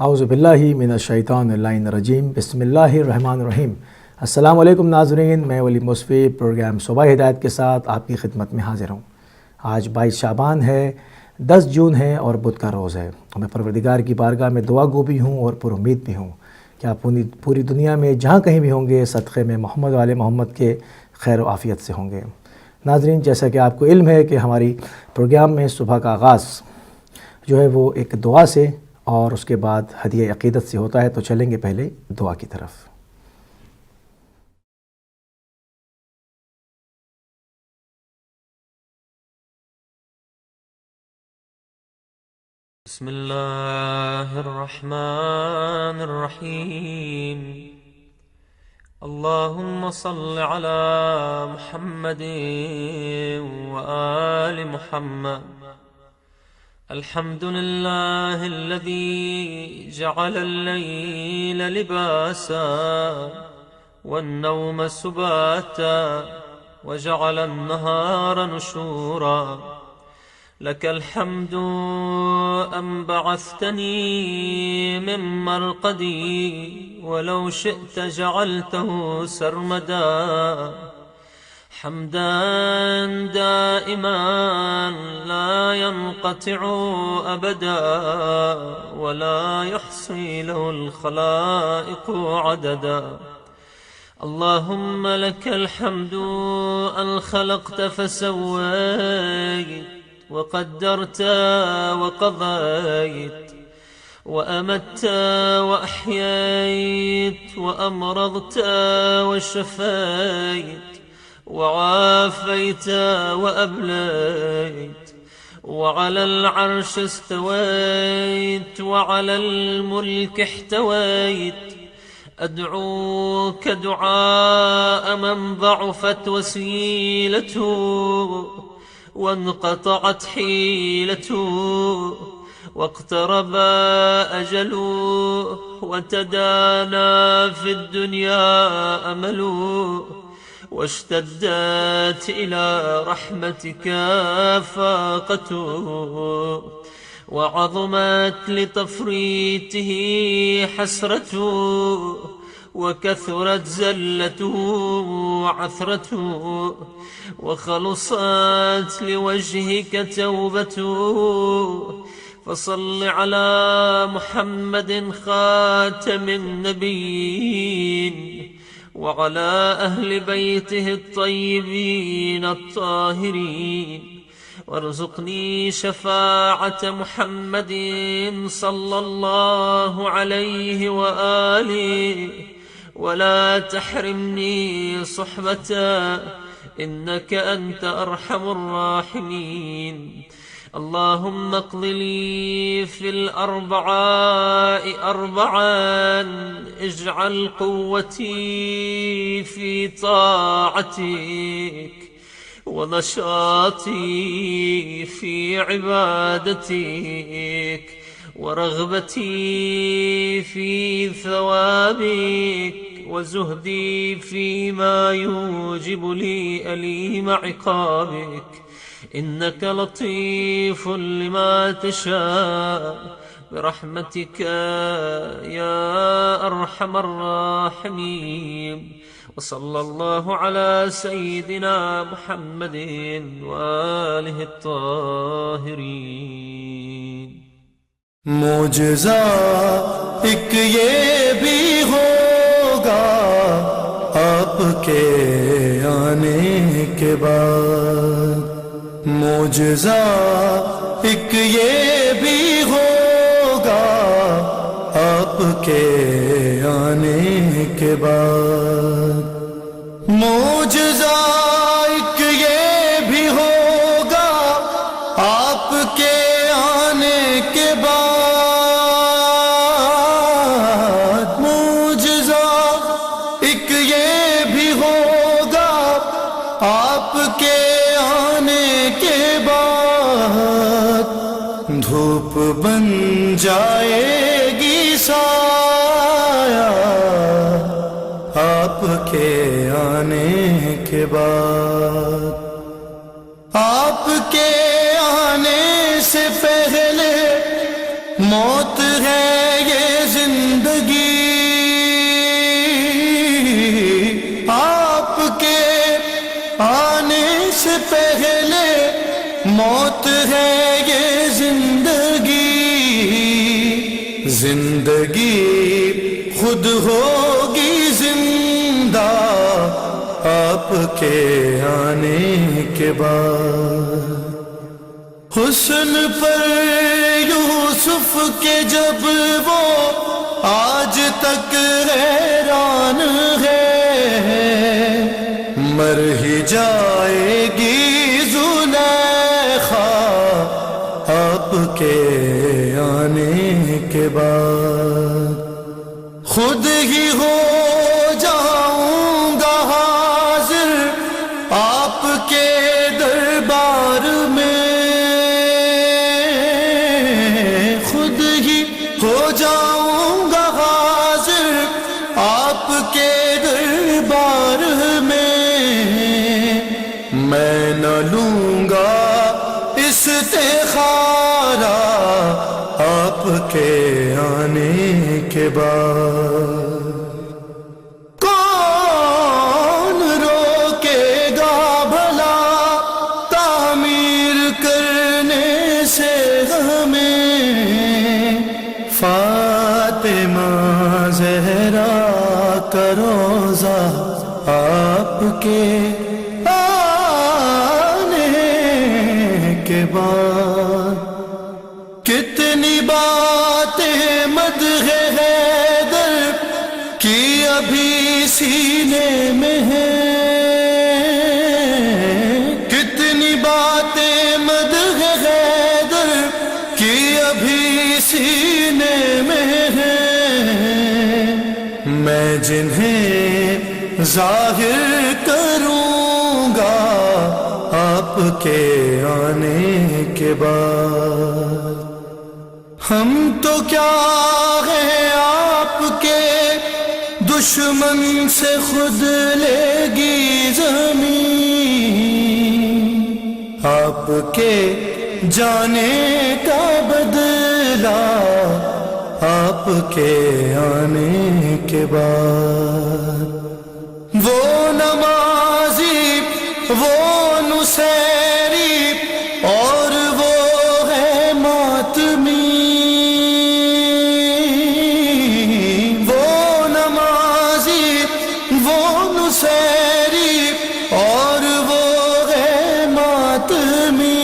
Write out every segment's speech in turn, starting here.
اعوذ باللہ من الشیطان اللعین الرجیم، بسم اللہ الرحمن الرحیم۔ السلام علیکم ناظرین، میں ولی مصفی پروگرام صبح ہدایت کے ساتھ آپ کی خدمت میں حاضر ہوں۔ آج 22 شعبان ہے، 10 جون ہے اور بدھ کا روز ہے۔ میں پروردگار کی بارگاہ میں دعا گو بھی ہوں اور پر امید بھی ہوں کہ آپ پوری دنیا میں جہاں کہیں بھی ہوں گے صدقے میں محمد والے محمد کے خیر و عافیت سے ہوں گے۔ ناظرین، جیسا کہ آپ کو علم ہے کہ ہماری پروگرام میں صبح کا آغاز جو ہے وہ ایک دعا سے اور اس کے بعد ہدیہ عقیدت سے ہوتا ہے، تو چلیں گے پہلے دعا کی طرف۔ بسم اللہ الرحمن الرحیم، اللہم صل علی محمد وآل محمد۔ الحمد للہ الذی جعل اللیل لباسا والنوم سباتا وجعل النہار نشورا، لك الحمد أن بعثتني من مرقدي ولو شئت جعلته سرمدا، حمدا دائما لا ينقطع أبدا ولا يحصي له الخلائق عددا، اللهم لك الحمد أن خلقت فسويت وقدرت وقضيت وأمت وأحييت وأمرضت وشفيت وعافيت وأبليت، وعلى العرش استويت وعلى الملك احتويت، أدعوك دعاء من ضعفت وسيلته وانقطعت حيلته واقترب أجله وتدانى في الدنيا أمله واشتدت إلى رحمتك فاقته وعظمت لتفريطه حسرته وكثرت زلته وعثرته وخلصت لوجهك توبته، فصل على محمد خاتم النبيين وعلى أهل بيته الطيبين الطاهرين، وارزقني شفاعة محمد صلى الله عليه وآله، ولا تحرمني صحبته إنك أنت أرحم الراحمين، اللهم اقض لي في الأربعاء أربعا، اجعل قوتي في طاعتك ونشاطي في عبادتك ورغبتي في ثوابك وزهدي فيما يوجب لي أليم عقابك، إنك لطيف لما تشاء برحمتك يا أرحم الراحمين، وصلى الله على سيدنا محمد وآله الطاهرين۔ معجزہ ایک یہ بھی ہوگا آپ کے آنے کے بعد، معجزہ ایک یہ بھی ہوگا آپ کے آنے کے بعد، معجزہ ایک یہ بھی ہوگا آپ کے آنے کے بعد، معجزہ ایک یہ بھی ہوگا آپ کے آنے کے بعد، دھوپ بن جائے گی سایہ آپ کے آنے کے بعد، آپ کے آنے سے پہلے موت ہے یہ زندگی آپ کے آنے سے پہلے، موت ہے یہ زندگی، زندگی خود ہوگی زندہ آپ کے آنے کے بعد۔ حسن پر یوسف کے جب وہ آج تک حیران ہے، مر ہی جائے گی زلیخا آپ کے آنے کے بعد۔ خود ہی ہو جاؤں گا حاضر آپ کے دربار میں، خود ہی ہو جاؤں گا حاضر آپ کے دربار میں، میں نہ لوں گا استخارہ آپ کے آنے کے بعد۔ کون روکے گا بھلا تعمیر کرنے سے ہمیں، فاطمہ زہرا کا روضہ آپ کے آنے کے بعد۔ کتنی باتیں مدح حیدر کی ابھی سینے میں ہیں، کتنی باتیں مدح حیدر کی ابھی سینے میں ہیں، میں جنہیں ظاہر کروں گا آپ کے آنے کے بعد۔ ہم تو کیا ہیں آپ کے دشمن سے خود لے گی زمین، آپ کے جانے کا بدلہ آپ کے آنے کے بعد۔ وہ نمازی، وہ نصیری اور وہ ہے ماتمی، وہ نمازی، وہ نصیری اور وہ ہے ماتمی،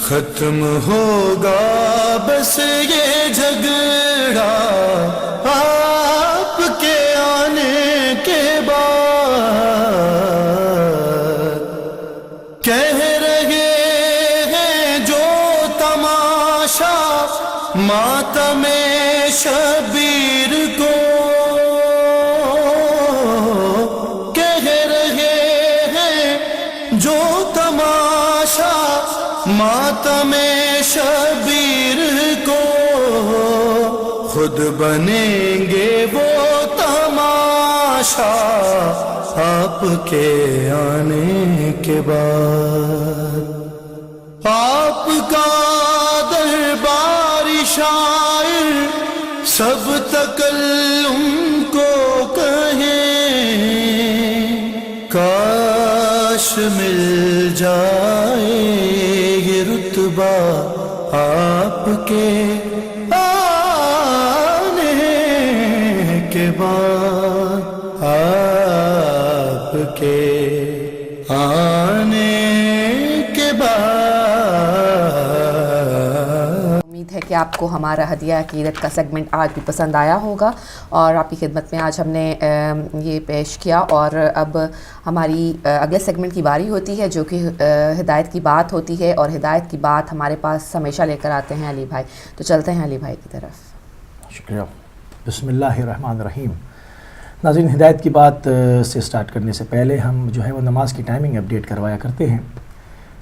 ختم ہوگا بس یہ جھگڑا آپ کے آنے کے بعد۔ کہہ رہے ہیں جو تماشا ماتم شبیر کو، کہہ رہے ہیں جو تماشا ماتم شبیر کو، خود بنیں گے وہ تماشا آپ کے آنے کے بعد۔ آپ کا درباری شاعر سب تکلم کو کہیں، کاش مل جائے یہ رتبہ آپ کے آنے کے بعد، آپ کے آنے کے بعد۔ امید ہے کہ آپ کو ہمارا ہدیہ عقیدت کا سیگمنٹ آج بھی پسند آیا ہوگا، اور آپ کی خدمت میں آج ہم نے یہ پیش کیا، اور اب ہماری اگلے سیگمنٹ کی باری ہوتی ہے جو کہ ہدایت کی بات ہوتی ہے، اور ہدایت کی بات ہمارے پاس ہمیشہ لے کر آتے ہیں علی بھائی، تو چلتے ہیں علی بھائی کی طرف۔ شکریہ۔ بسم اللہ الرحمن الرحیم۔ ناظرین، ہدایت کی بات سے سٹارٹ کرنے سے پہلے ہم جو ہے وہ نماز کی ٹائمنگ اپڈیٹ کروایا کرتے ہیں،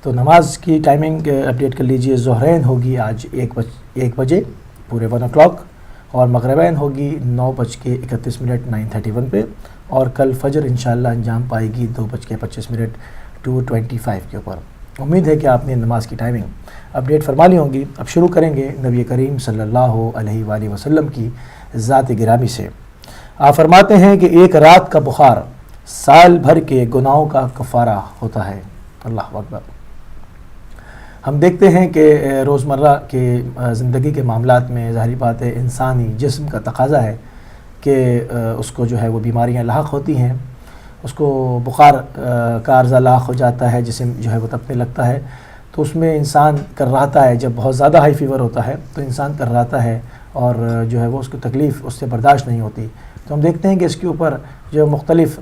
تو نماز کی ٹائمنگ اپڈیٹ کر لیجئے۔ ظہرین ہوگی آج 1 بجے پورے 1 o'clock، اور مغربین ہوگی 9:31 9:31 پہ، اور کل فجر انشاءاللہ انجام پائے گی 2:25 2:25 کے اوپر۔ امید ہے کہ آپ نے نماز کی ٹائمنگ اپڈیٹ فرما لی ہوں گی۔ اب شروع کریں گے نبی کریم صلی اللہ علیہ وآلہ وسلم کی ذات گرامی سے۔ آپ فرماتے ہیں کہ ایک رات کا بخار سال بھر کے گناہوں کا کفارہ ہوتا ہے۔ اللہ اکبر۔ ہم دیکھتے ہیں کہ روزمرہ کے زندگی کے معاملات میں ظاہری بات ہے انسانی جسم کا تقاضا ہے کہ اس کو جو ہے وہ بیماریاں لاحق ہوتی ہیں، اس کو بخار کا عرضہ لاحق ہو جاتا ہے، جسم جو ہے وہ تپنے لگتا ہے، تو اس میں انسان کرراتا ہے۔ جب بہت زیادہ ہائی فیور ہوتا ہے تو انسان کرراتا ہے اور جو ہے وہ اس کو تکلیف اس سے برداشت نہیں ہوتی۔ تو ہم دیکھتے ہیں کہ اس کے اوپر جو مختلف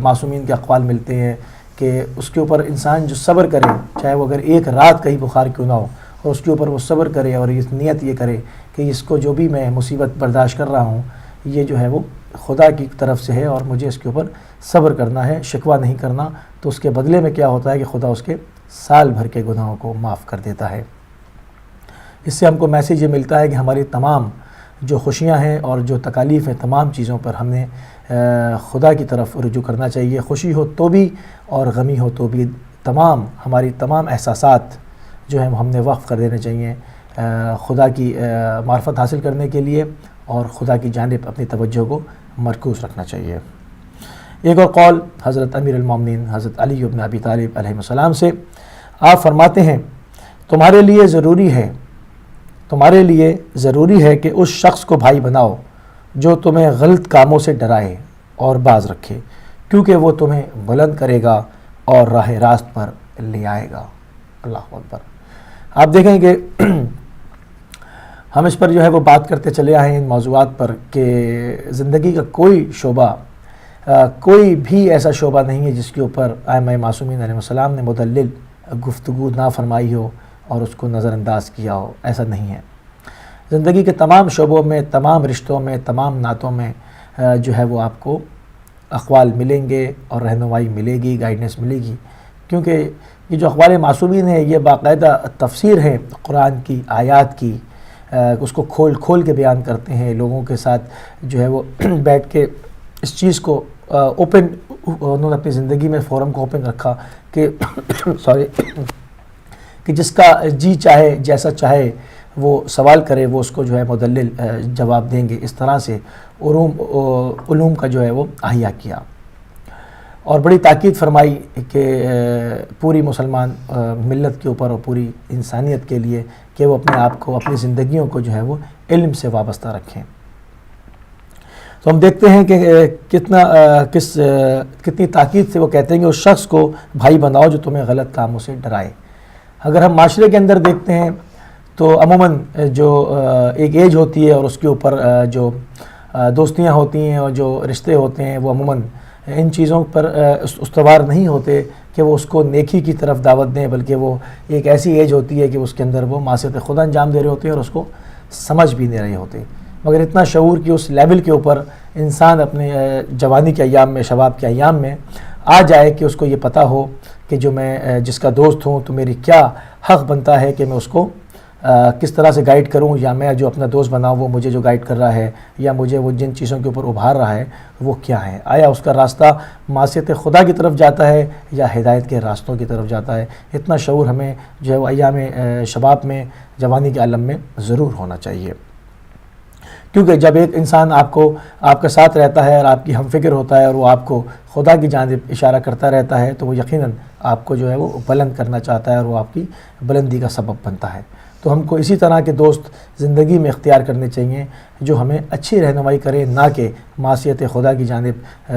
معصومین کے اقوال ملتے ہیں کہ اس کے اوپر انسان جو صبر کرے، چاہے وہ اگر ایک رات کا ہی بخار کیوں نہ ہو، اور اس کے اوپر وہ صبر کرے اور اس نیت یہ کرے کہ اس کو جو بھی میں مصیبت برداشت کر رہا ہوں یہ جو ہے وہ خدا کی طرف سے ہے اور مجھے اس کے اوپر صبر کرنا ہے، شکوہ نہیں کرنا، تو اس کے بدلے میں کیا ہوتا ہے کہ خدا اس کے سال بھر کے گناہوں کو معاف کر دیتا ہے۔ اس سے ہم کو میسیج یہ ملتا ہے کہ ہماری تمام جو خوشیاں ہیں اور جو تکالیف ہیں تمام چیزوں پر ہم نے خدا کی طرف رجوع کرنا چاہیے۔ خوشی ہو تو بھی اور غمی ہو تو بھی ہماری تمام احساسات جو ہیں ہم نے وقف کر دینے چاہیے خدا کی معرفت حاصل کرنے کے لیے، اور خدا کی جانب اپنی توجہ کو مرکوز رکھنا چاہیے۔ ایک اور قول حضرت امیر المومنین حضرت علی بن ابی طالب علیہ السلام سے، آپ فرماتے ہیں تمہارے لیے ضروری ہے کہ اس شخص کو بھائی بناؤ جو تمہیں غلط کاموں سے ڈرائے اور باز رکھے، کیونکہ وہ تمہیں بلند کرے گا اور راہ راست پر لے آئے گا۔ اللہ اکبر۔ آپ دیکھیں کہ ہم اس پر جو ہے وہ بات کرتے چلے آئے ہیں ان موضوعات پر کہ زندگی کا کوئی بھی ایسا شعبہ نہیں ہے جس کے اوپر ائمہ معصومین علیہ السلام نے مدلل گفتگو نہ فرمائی ہو اور اس کو نظر انداز کیا ہو، ایسا نہیں ہے۔ زندگی کے تمام شعبوں میں، تمام رشتوں میں، تمام نعتوں میں جو ہے وہ آپ کو اقوال ملیں گے اور رہنمائی ملے گی، گائیڈنس ملے گی، کیونکہ یہ جو اقوال معصومین ہیں یہ باقاعدہ تفسیر ہے قرآن کی آیات کی، اس کو کھول کے بیان کرتے ہیں، لوگوں کے ساتھ جو ہے وہ بیٹھ کے اس چیز کو اوپن، انہوں نے اپنی زندگی میں فورم کو اوپن رکھا کہ کہ جس کا جی چاہے جیسا چاہے وہ سوال کرے، وہ اس کو جو ہے مدلل جواب دیں گے۔ اس طرح سے علوم کا جو ہے وہ احیاء کیا اور بڑی تاکید فرمائی کہ پوری مسلمان ملت کے اوپر اور پوری انسانیت کے لیے کہ وہ اپنے آپ کو، اپنی زندگیوں کو جو ہے وہ علم سے وابستہ رکھیں۔ تو ہم دیکھتے ہیں کہ کتنی تاکید سے وہ کہتے ہیں کہ اس شخص کو بھائی بناؤ جو تمہیں غلط کاموں سے ڈرائے۔ اگر ہم معاشرے کے اندر دیکھتے ہیں تو عموماً جو ایک ایج ہوتی ہے اور اس کے اوپر جو دوستیاں ہوتی ہیں اور جو رشتے ہوتے ہیں وہ عموماً ان چیزوں پر استوار نہیں ہوتے کہ وہ اس کو نیکی کی طرف دعوت دیں، بلکہ وہ ایک ایسی ایج ہوتی ہے کہ اس کے اندر وہ معصیت خدا انجام دے رہے ہوتے ہیں اور اس کو سمجھ بھی نہیں رہے ہوتے۔ مگر اتنا شعور کہ اس لیول کے اوپر انسان اپنے جوانی کے ایام میں، شباب کے ایام میں آ جائے کہ اس کو یہ پتہ ہو کہ جو میں جس کا دوست ہوں تو میری کیا حق بنتا ہے کہ میں اس کو کس طرح سے گائیڈ کروں، یا میں جو اپنا دوست بناؤں وہ مجھے جو گائیڈ کر رہا ہے یا مجھے وہ جن چیزوں کے اوپر ابھار رہا ہے وہ کیا ہے، آیا اس کا راستہ معصیت خدا کی طرف جاتا ہے یا ہدایت کے راستوں کی طرف جاتا ہے۔ اتنا شعور ہمیں جو ہے وہ ایام شباب میں، جوانی کے عالم میں ضرور ہونا چاہیے، کیونکہ جب ایک انسان آپ کے ساتھ رہتا ہے اور آپ کی ہم فکر ہوتا ہے اور وہ آپ کو خدا کی جانب اشارہ کرتا رہتا ہے تو وہ یقیناً آپ کو جو ہے وہ بلند کرنا چاہتا ہے اور وہ آپ کی بلندی کا سبب بنتا ہے۔ تو ہم کو اسی طرح کے دوست زندگی میں اختیار کرنے چاہیے جو ہمیں اچھی رہنمائی کریں، نہ کہ معصیت خدا کی جانب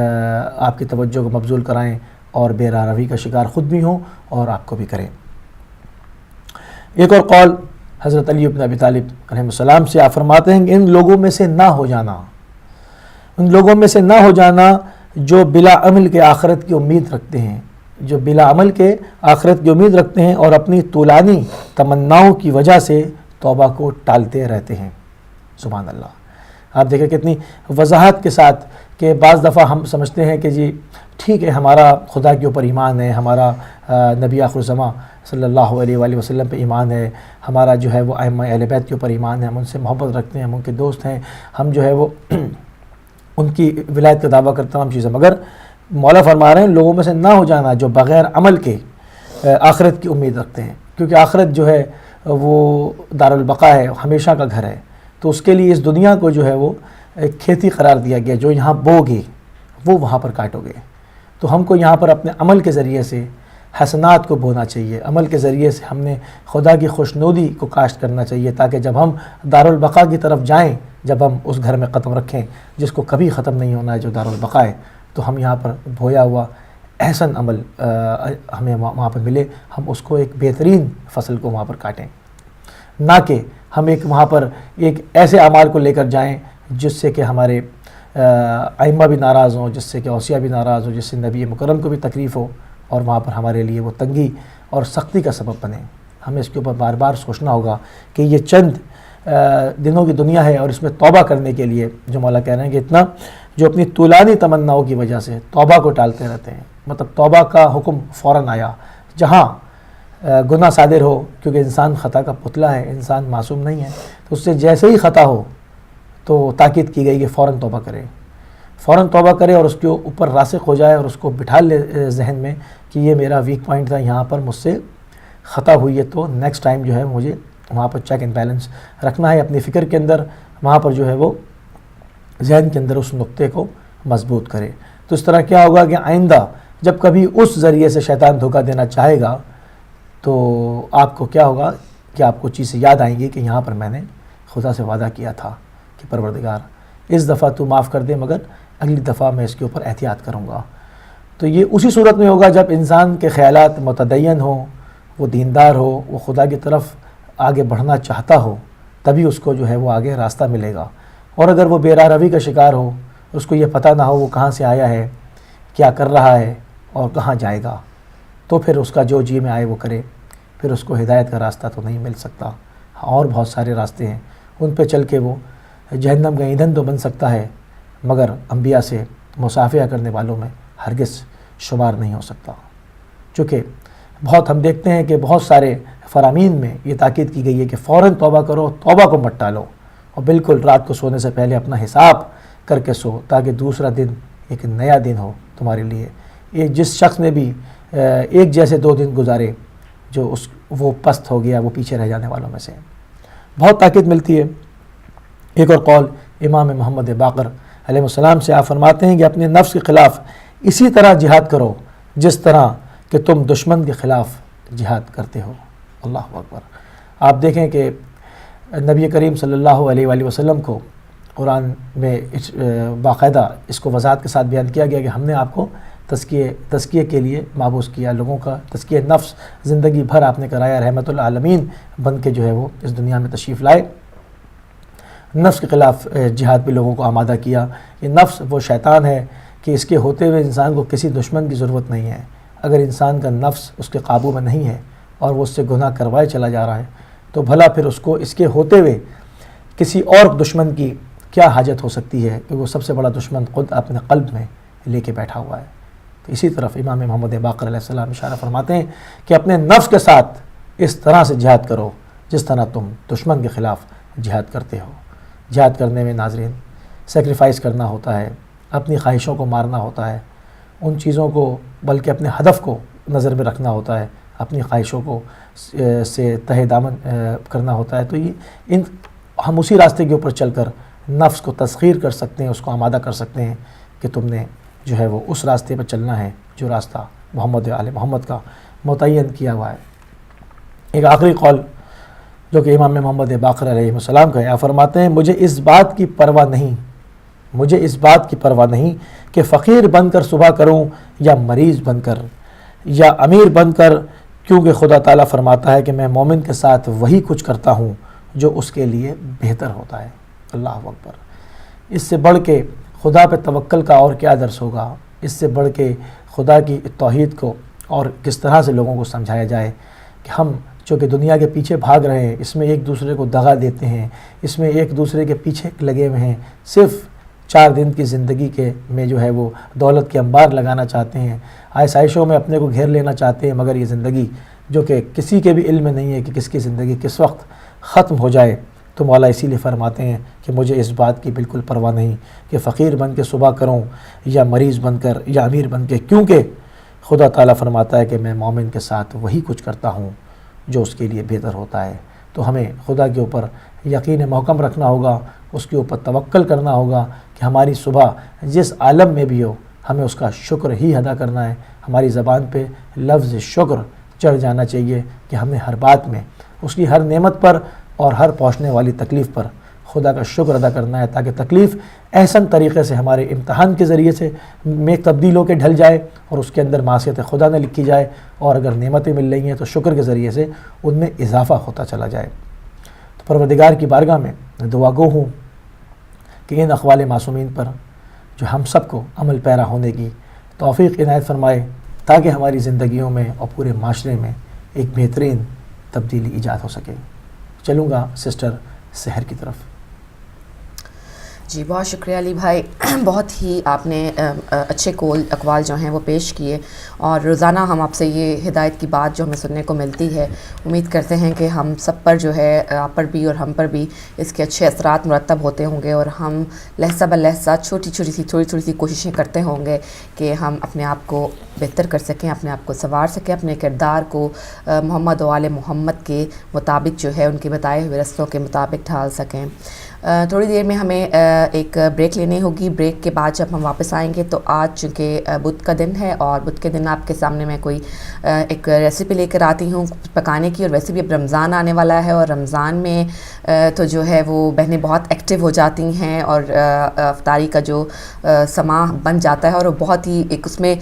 آپ کی توجہ کو مبذول کرائیں اور بے راہ روی کا شکار خود بھی ہوں اور آپ کو بھی کریں۔ ایک اور قول حضرت علی بن ابی طالب علیہ السلام سے آپ فرماتے ہیں کہ ان لوگوں میں سے نہ ہو جانا جو بلا عمل کے آخرت کی امید رکھتے ہیں، جو بلا عمل کے آخرت کی امید رکھتے ہیں اور اپنی طولانی تمناؤں کی وجہ سے توبہ کو ٹالتے رہتے ہیں۔ سبحان اللہ۔ آپ دیکھیں کتنی وضاحت کے ساتھ کہ بعض دفعہ ہم سمجھتے ہیں کہ جی ٹھیک ہے ہمارا خدا کے اوپر ایمان ہے، ہمارا نبی آخر الزماں صلی اللہ علیہ وآلہ وسلم پہ ایمان ہے، ہمارا جو ہے وہ ائمہ اہل بیت کے اوپر ایمان ہے، ہم ان سے محبت رکھتے ہیں، ہم ان کے دوست ہیں، ہم جو ہے وہ ان کی ولایت کا دعویٰ کرتے ہیں، تمام چیزیں، مگر مولا فرما رہے ہیں لوگوں میں سے نہ ہو جانا جو بغیر عمل کے آخرت کی امید رکھتے ہیں، کیونکہ آخرت جو ہے وہ دارالبقا ہے، ہمیشہ کا گھر ہے، تو اس کے لیے اس دنیا کو جو ہے وہ ایک کھیتی قرار دیا گیا، جو یہاں بو گے وہ وہاں پر کاٹو گے۔ تو ہم کو یہاں پر اپنے عمل کے ذریعے سے حسنات کو بونا چاہیے، عمل کے ذریعے سے ہم نے خدا کی خوشنودی کو کاشت کرنا چاہیے، تاکہ جب ہم دارالبقا کی طرف جائیں، جب ہم اس گھر میں قدم رکھیں جس کو کبھی ختم نہیں ہونا ہے، جو دارالبقا ہے، تو ہم یہاں پر بویا ہوا احسن عمل ہمیں وہاں پر ملے، ہم اس کو ایک بہترین فصل کو وہاں پر کاٹیں، نہ کہ ہم ایک وہاں پر ایک ایسے اعمال کو لے کر جائیں جس سے کہ ہمارے ائمہ بھی ناراض ہوں، جس سے کہ اوصیاء بھی ناراض ہوں، جس سے نبی مکرم کو بھی تکلیف ہو، اور وہاں پر ہمارے لیے وہ تنگی اور سختی کا سبب بنے۔ ہمیں اس کے اوپر بار بار سوچنا ہوگا کہ یہ چند دنوں کی دنیا ہے، اور اس میں توبہ کرنے کے لیے جو مولا کہہ رہے ہیں کہ اتنا جو اپنی طولانی تمناؤں کی وجہ سے توبہ کو ٹالتے رہتے ہیں، مطلب توبہ کا حکم فوراً آیا جہاں گناہ صادر ہو، کیونکہ انسان خطا کا پتلا ہے، انسان معصوم نہیں ہے، تو اس سے جیسے ہی خطا ہو تو تاکید کی گئی کہ فوراً توبہ کرے، فوراً توبہ کرے، اور اس کے اوپر راسخ ہو جائے، اور اس کو بٹھا لے ذہن میں کہ یہ میرا ویک پوائنٹ تھا، یہاں پر مجھ سے خطا ہوئی ہے، تو نیکسٹ ٹائم جو ہے مجھے وہاں پر چیک اینڈ بیلنس رکھنا ہے اپنی فکر کے اندر، وہاں پر جو ہے وہ ذہن کے اندر اس نقطے کو مضبوط کرے۔ تو اس طرح کیا ہوگا کہ آئندہ جب کبھی اس ذریعے سے شیطان دھوکہ دینا چاہے گا تو آپ کو کیا ہوگا کہ آپ کو چیزیں یاد آئیں گی کہ یہاں پر میں نے خدا سے وعدہ کیا تھا کہ پروردگار اس دفعہ تو معاف کر دے، مگر اگلی دفعہ میں اس کے اوپر احتیاط کروں گا۔ تو یہ اسی صورت میں ہوگا جب انسان کے خیالات متدین ہوں، وہ دیندار ہو، وہ خدا کی طرف آگے بڑھنا چاہتا ہو، تبھی اس کو جو ہے وہ آگے راستہ ملے گا۔ اور اگر وہ بے راہ روی کا شکار ہو، اس کو یہ پتہ نہ ہو وہ کہاں سے آیا ہے، کیا کر رہا ہے اور کہاں جائے گا، تو پھر اس کا جو جی میں آئے وہ کرے، پھر اس کو ہدایت کا راستہ تو نہیں مل سکتا۔ اور بہت سارے راستے ہیں، ان پہ چل کے وہ جہنم کا ایندھن تو بن سکتا ہے، مگر انبیاء سے مصافحہ کرنے والوں میں ہرگز شمار نہیں ہو سکتا۔ چونکہ بہت ہم دیکھتے ہیں کہ بہت سارے فرامین میں یہ تاکید کی گئی ہے کہ فوراً توبہ کرو، توبہ کو مت ٹالو، اور بالکل رات کو سونے سے پہلے اپنا حساب کر کے سو، تاکہ دوسرا دن ایک نیا دن ہو تمہارے لیے۔ یہ جس شخص نے بھی ایک جیسے 2 دن گزارے، جو وہ پست ہو گیا، وہ پیچھے رہ جانے والوں میں سے۔ بہت تاکید ملتی ہے۔ ایک اور قول امام محمد باقر علیہ السلام سے آپ فرماتے ہیں کہ اپنے نفس کے خلاف اسی طرح جہاد کرو جس طرح کہ تم دشمن کے خلاف جہاد کرتے ہو۔ اللہ اکبر۔ آپ دیکھیں کہ نبی کریم صلی اللہ علیہ وآلہ وسلم کو قرآن میں باقاعدہ اس کو وضاحت کے ساتھ بیان کیا گیا کہ ہم نے آپ کو تزکیے کے لیے مابعوث کیا، لوگوں کا تزکیہ نفس زندگی بھر آپ نے کرایا، رحمت العالمین بن کے جو ہے وہ اس دنیا میں تشریف لائے، نفس کے خلاف جہاد بھی لوگوں کو آمادہ کیا۔ یہ نفس وہ شیطان ہے کہ اس کے ہوتے ہوئے انسان کو کسی دشمن کی ضرورت نہیں ہے۔ اگر انسان کا نفس اس کے قابو میں نہیں ہے اور وہ اس سے گناہ کروائے چلا جا رہا ہے، تو بھلا پھر اس کو اس کے ہوتے ہوئے کسی اور دشمن کی کیا حاجت ہو سکتی ہے کہ وہ سب سے بڑا دشمن خود اپنے قلب میں لے کے بیٹھا ہوا ہے۔ تو اسی طرف امام محمد باقر علیہ السلام اشارہ فرماتے ہیں کہ اپنے نفس کے ساتھ اس طرح سے جہاد کرو جس طرح تم دشمن کے خلاف جہاد کرتے ہو۔ جہاد کرنے میں ناظرین سیکریفائس کرنا ہوتا ہے، اپنی خواہشوں کو مارنا ہوتا ہے، ان چیزوں کو بلکہ اپنے ہدف کو نظر میں رکھنا ہوتا ہے، اپنی خواہشوں کو سے تہ دامن کرنا ہوتا ہے۔ تو ہم اسی راستے کے اوپر چل کر نفس کو تسخیر کر سکتے ہیں، اس کو آمادہ کر سکتے ہیں کہ تم نے جو ہے وہ اس راستے پر چلنا ہے جو راستہ محمد آل محمد کا متعین کیا ہوا ہے۔ ایک آخری قول جو کہ امام محمد باقر علیہ السلام کا ہے، آپ فرماتے ہیں مجھے اس بات کی پرواہ نہیں کہ فقیر بن کر صبح کروں یا مریض بن کر یا امیر بن کر، کیونکہ خدا تعالیٰ فرماتا ہے کہ میں مومن کے ساتھ وہی کچھ کرتا ہوں جو اس کے لیے بہتر ہوتا ہے۔ اللہ اکبر۔ اس سے بڑھ کے خدا پہ توکل کا اور کیا درس ہوگا؟ اس سے بڑھ کے خدا کی توحید کو اور کس طرح سے لوگوں کو سمجھایا جائے کہ ہم جو کہ دنیا کے پیچھے بھاگ رہے ہیں، اس میں ایک دوسرے کو دغا دیتے ہیں، اس میں ایک دوسرے کے پیچھے لگے ہوئے ہیں، صرف 4 دن کی زندگی کے میں جو ہے وہ دولت کے انبار لگانا چاہتے ہیں، آسائشوں میں اپنے کو گھیر لینا چاہتے ہیں، مگر یہ زندگی جو کہ کسی کے بھی علم میں نہیں ہے کہ کس کی زندگی کس وقت ختم ہو جائے۔ تو مولا اسی لیے فرماتے ہیں کہ مجھے اس بات کی بالکل پرواہ نہیں کہ فقیر بن کے صبح کروں یا مریض بن کر یا امیر بن کے، کیونکہ خدا تعالیٰ فرماتا ہے کہ میں مومن کے ساتھ وہی کچھ کرتا ہوں جو اس کے لیے بہتر ہوتا ہے۔ تو ہمیں خدا کے اوپر یقین محکم رکھنا ہوگا، اس کے اوپر توکل کرنا ہوگا کہ ہماری صبح جس عالم میں بھی ہو ہمیں اس کا شکر ہی ادا کرنا ہے۔ ہماری زبان پہ لفظ شکر چڑھ جانا چاہیے کہ ہمیں ہر بات میں اس کی ہر نعمت پر اور ہر پہنچنے والی تکلیف پر خدا کا شکر ادا کرنا ہے، تاکہ تکلیف احسن طریقے سے ہمارے امتحان کے ذریعے سے میں تبدیل ہو کے ڈھل جائے اور اس کے اندر معصیت خدا نہ لکھی جائے، اور اگر نعمتیں مل رہی ہیں تو شکر کے ذریعے سے ان میں اضافہ ہوتا چلا جائے۔ تو پروردگار کی بارگاہ میں دعا گو ہوں کہ ان اقوال معصومین پر جو ہم سب کو عمل پیرا ہونے کی توفیق عنایت فرمائے، تاکہ ہماری زندگیوں میں اور پورے معاشرے میں ایک بہترین تبدیلی ایجاد ہو سکے۔ چلوں گا سسٹر سحر کی طرف۔ جی بہت شکریہ علی بھائی، بہت ہی آپ نے اچھے اقوال جو ہیں وہ پیش کیے، اور روزانہ ہم آپ سے یہ ہدایت کی بات جو ہمیں سننے کو ملتی ہے، امید کرتے ہیں کہ ہم سب پر جو ہے آپ پر بھی اور ہم پر بھی اس کے اچھے اثرات مرتب ہوتے ہوں گے، اور ہم لہجہ بہ لہجہ چھوٹی چھوٹی کوششیں کرتے ہوں گے کہ ہم اپنے آپ کو بہتر کر سکیں، اپنے آپ کو سنوار سکیں، اپنے کردار کو محمد و آل محمد کے مطابق جو ہے ان کے بتائے ہوئے رستوں کے مطابق ڈھال سکیں۔ تھوڑی دیر میں ہمیں ایک بریک لینی ہوگی۔ بریک کے بعد جب ہم واپس آئیں گے تو آج چونکہ بدھ کا دن ہے، اور بدھ کے دن آپ کے سامنے میں کوئی ایک ریسیپی لے کر آتی ہوں پکانے کی، اور ویسے بھی اب رمضان آنے والا ہے، اور رمضان میں تو جو ہے وہ بہنیں بہت ایکٹیو ہو جاتی ہیں، اور افطاری کا جو سما بن جاتا ہے، اور وہ بہت ہی ایک اس میں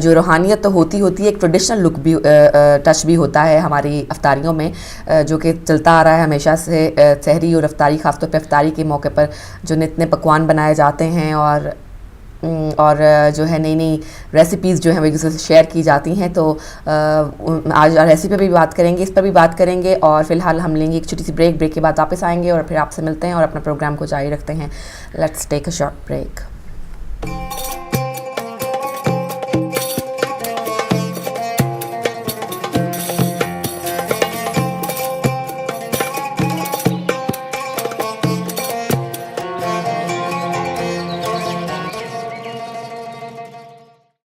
جو روحانیت تو ہوتی ہے، ایک ٹریڈیشنل لک بھی ٹچ بھی ہوتا ہے ہماری افطاریوں میں، جو کہ چلتا آ رہا ہے ہمیشہ سے۔ سحری اور افطاری، خاص طور پہ افطاری کے موقع پر جو نئے پکوان بنائے جاتے ہیں، اور جو ہے نئی ریسیپیز جو ہیں وہ ایک دوسرے سے شیئر کی جاتی ہیں، تو آج ریسیپی پہ بھی بات کریں گے، اس پر بھی بات کریں گے، اور فی الحال ہم لیں گے ایک چھوٹی سی بریک کے بعد واپس آئیں گے اور پھر آپ سے ملتے ہیں اور اپنا پروگرام کو جاری رکھتے ہیں۔ Let's take a short break.